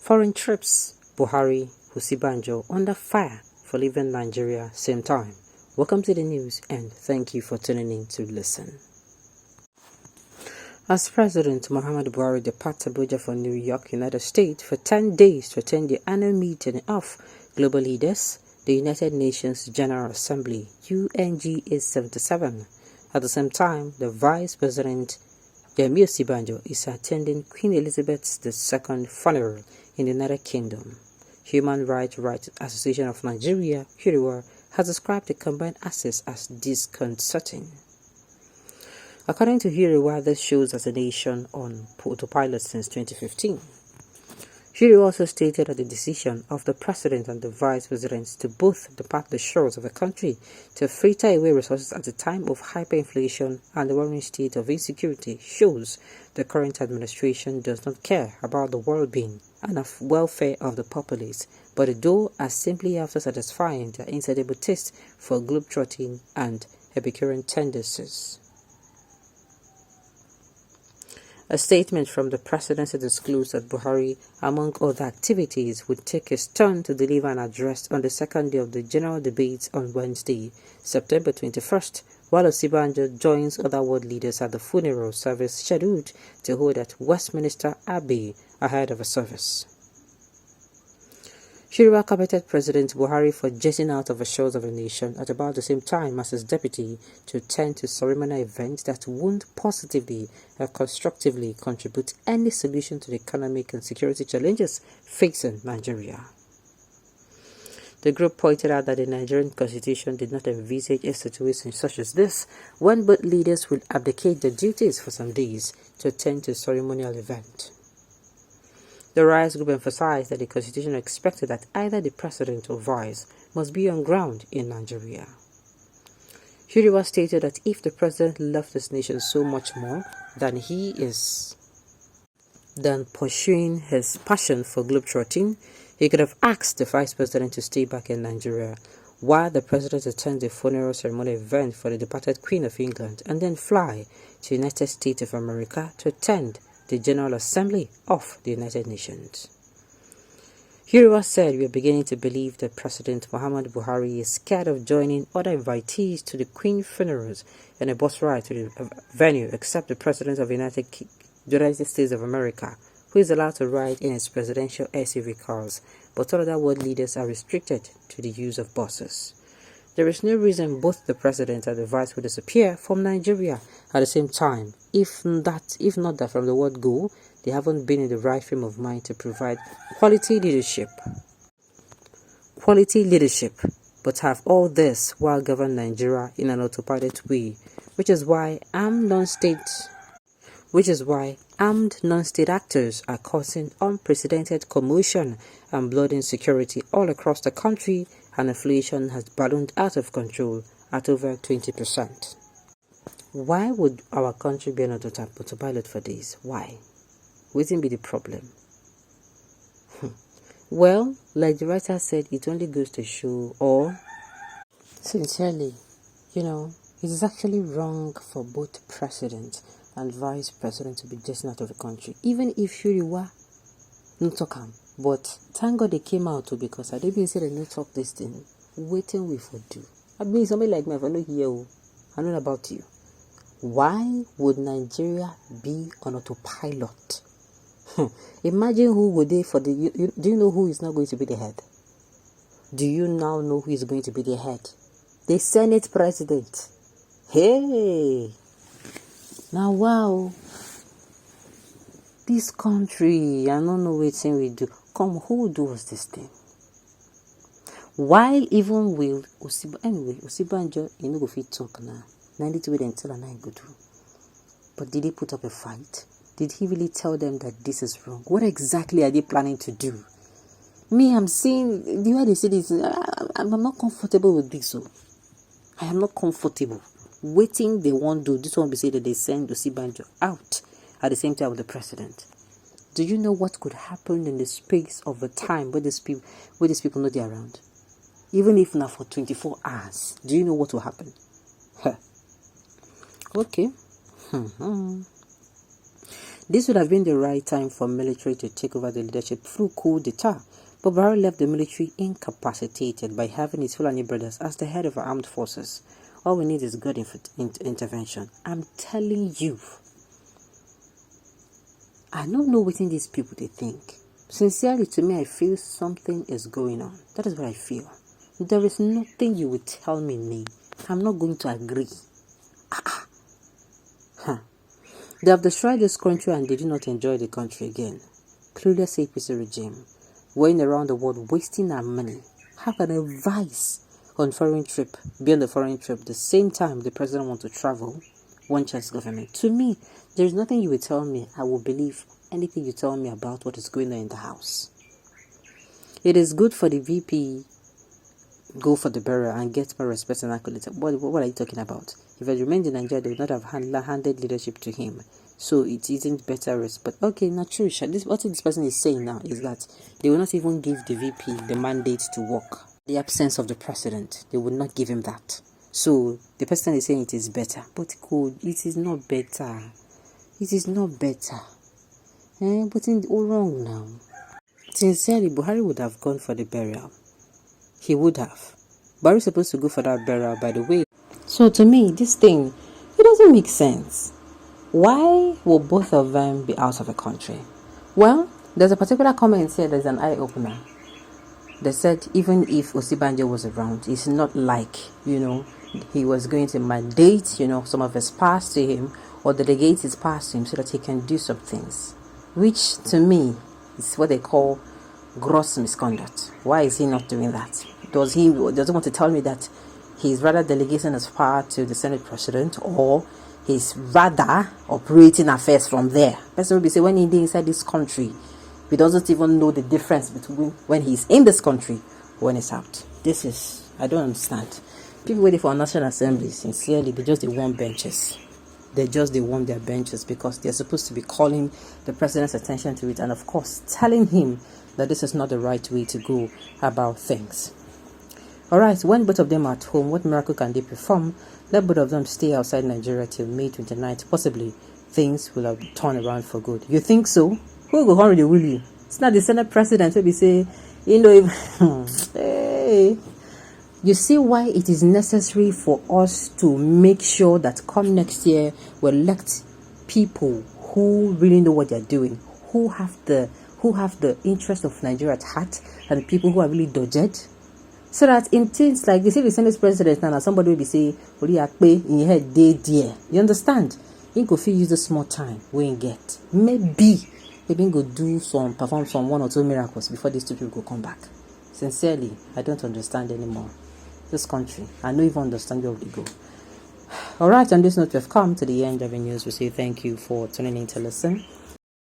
Foreign trips, Buhari, Osinbajo under fire for leaving Nigeria same time. Welcome to the news and thank you for tuning in to listen. As President Muhammad Buhari departs Abuja for New York, United States for 10 days to attend the annual meeting of global leaders, the United Nations General Assembly, UNGA 77. At the same time, the Vice President Osinbajo is attending Queen Elizabeth II funeral in the United Kingdom. Human Rights Association of Nigeria, F1RED, has described the combined access as disconcerting. According to F1RED, this shows as a nation on autopilot since 2015. F1RED also stated that the decision of the President and the Vice President to both depart the shores of the country to fritter away resources at a time of hyperinflation and the worrying state of insecurity shows the current administration does not care about the well-being and welfare of the populace, but though are simply after satisfying their insatiable taste for globetrotting and Epicurean tendencies. A statement from the presidency disclosed that Buhari, among other activities, would take his turn to deliver an address on the second day of the general debates on Wednesday, September 21st, while Osinbajo joins other world leaders at the funeral service scheduled to hold at Westminster Abbey ahead of a service. F1RED commended President Buhari for jetting out of the shores of the nation at about the same time as his deputy to attend to ceremonial events that won't positively or constructively contribute any solution to the economic and security challenges facing Nigeria. The group pointed out that the Nigerian constitution did not envisage a situation such as this, when both leaders will abdicate their duties for some days to attend to a ceremonial event. The Rights Group emphasized that the Constitution expected that either the President or Vice must be on ground in Nigeria. F1RED stated that if the President loved this nation so much more than pursuing his passion for globetrotting, he could have asked the Vice President to stay back in Nigeria while the President attends the funeral ceremony event for the departed Queen of England and then fly to the United States of America to attend the General Assembly of the United Nations. F1RED said, "We are beginning to believe that President Muhammad Buhari is scared of joining other invitees to the Queen funerals and a bus ride to the venue except the President of the United States of America, who is allowed to ride in his presidential SUV cars, but all other world leaders are restricted to the use of buses. There is no reason both the President and the Vice will disappear from Nigeria at the same time. If not that from the word go, they haven't been in the right frame of mind to provide quality leadership, but have all this while govern Nigeria in an autopilot way, which is why armed non-state actors are causing unprecedented commotion and blood insecurity all across the country, and inflation has ballooned out of control at over 20%. Why would our country be on autopilot for this? Why? Wouldn't be the problem? Well, like the writer said, it only goes to show, or sincerely, it is actually wrong for both President and Vice President to be jetting out of the country, even if F1RED no talk am. But thank God they came out too, because I didn't say they no talk this thing. Waiting we for do. I mean, somebody like me, if I know here, I know about you. Why would Nigeria be on autopilot? Imagine who would they for the. Do you know who is not going to be the head? Do you now know who is going to be the head? The Senate President. Hey! Now, wow. This country, I don't know what thing we do. Come, who do us this thing? While even will Osinbajo, you know, go fit talk now. 92 wait until and I go do. But did he put up a fight? Did he really tell them that this is wrong? What exactly are they planning to do? Me, I'm seeing the way they say this. I'm not comfortable with this. So I am not comfortable. Waiting, they won't do. This one be say that they send Osinbajo out at the same time with the President. Do you know what could happen in the space of a time where these people know they're around? Even if not for 24 hours, do you know what will happen? Okay. This would have been the right time for military to take over the leadership through coup d'etat, but Buhari left the military incapacitated by having his Fulani brothers as the head of our armed forces. All we need is good intervention. I'm telling you. I don't know what these people they think. Sincerely, to me, I feel something is going on. That is what I feel. There is nothing you would tell me, nay. I'm not going to agree. They have destroyed this country and they do not enjoy the country again. Clueless APC regime, going around the world wasting our money. How can a vice on foreign trip be on the foreign trip the same time the president wants to travel? One chance government. To me, there is nothing you will tell me. I will believe anything you tell me about what is going on in the house. It is good for the VP go for the burial and get more respect and accolades. What are you talking about? If I remained in Nigeria, they would not have handed leadership to him. So it isn't better respect. Okay, not true. What this person is saying now is that they will not even give the VP the mandate to work. The absence of the president, they would not give him that. So the person is saying it is better. But it is not better. It is not better. But it's all wrong now. Sincerely, Buhari would have gone for the burial. He would have. Buhari is supposed to go for that burial, by the way. So to me, this thing, it doesn't make sense. Why will both of them be out of the country? Well, there's a particular comment here that's an eye-opener. They said even if Osinbajo was around, it's not like, he was going to mandate, some of his past to him or delegate his past to him so that he can do some things. Which, to me, is what they call gross misconduct. Why is he not doing that? Does he want to tell me that he's rather delegating his power to the Senate President, or he's rather operating affairs from there? Person will be saying when he's inside this country, he doesn't even know the difference between when he's in this country or when he's out. I don't understand. People waiting for a National Assembly, sincerely, they want benches. They want their benches because they're supposed to be calling the president's attention to it and, of course, telling him that this is not the right way to go about things. Alright, when both of them are at home, what miracle can they perform? Let both of them stay outside Nigeria till May 29th. Possibly, things will have turned around for good. You think so? Who will go home with the willy? It's not the Senate President who be say, hey. You see why it is necessary for us to make sure that come next year we elect people who really know what they're doing, who have the interest of Nigeria at heart, and people who are really dodged. So that in things like this, if the Senate President and somebody will be saying, in your head, dear. You understand? You could use the small time we get. Maybe go perform some 1 or 2 miracles before these two people go come back. Sincerely, I don't understand anymore. This country, I don't even understand where they go. Alright, on this note, we've come to the end of the news. We say thank you for tuning in to listen.